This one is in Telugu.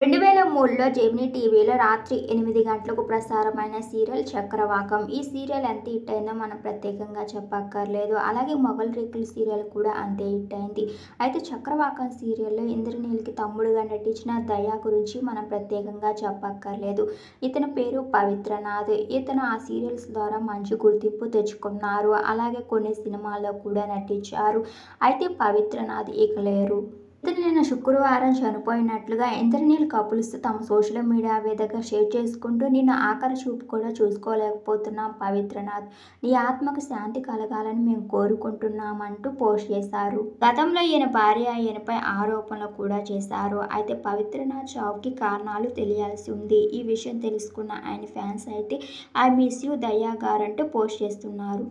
2003లో జెమినీ టీవీలో రాత్రి 8 గంటలకు ప్రసారమైన సీరియల్ 'చక్రవాకం'. ఈ సీరియల్ ఎంత హిట్ అయిందో మనం ప్రత్యేకంగా చెప్పక్కర్లేదు. అలాగే 'మొగలి రేకులు' సీరియల్ కూడా అంతే హిట్ అయింది. అయితే 'చక్రవాకం' సీరియల్‌లో ఇంద్రనీల్‌కి తమ్ముడుగా నటించిన దయా గురించి మనం ప్రత్యేకంగా చెప్పక్కర్లేదు. ఇతని పేరు పవిత్రనాథ్. ఇతను ఆ సీరియల్స్ ద్వారా మంచి గుర్తింపు తెచ్చుకున్నారు. అలాగే కొన్ని సినిమాల్లో కూడా నటించారు. అయితే పవిత్రనాథ్ ఇక లేరు. ఇతను నిన్న శుక్రవారం చనిపోయినట్లుగా ఇంద్రనీల్ కపుల్స్ తమ సోషల్ మీడియా వేదికగా షేర్ చేసుకుంటూ, నిన్న ఆఖరి చూపు కూడా చూసుకోలేకపోతున్నాం పవిత్రనాథ్. నీ ఆత్మకు శాంతి కలగాలని మేము కోరుకుంటున్నామంటూ పోస్ట్ చేశారు. గతంలో ఈయన భార్య ఈయనపై ఆరోపణలు కూడా చేశారు. అయితే పవిత్రనాథ్ చావుకి కారణాలు తెలియాల్సి ఉంది. ఈ విషయం తెలుసుకున్న ఆయన ఫ్యాన్స్ అయితే ఐ మిస్ యూ దయా గారంటూ పోస్ట్ చేస్తున్నారు.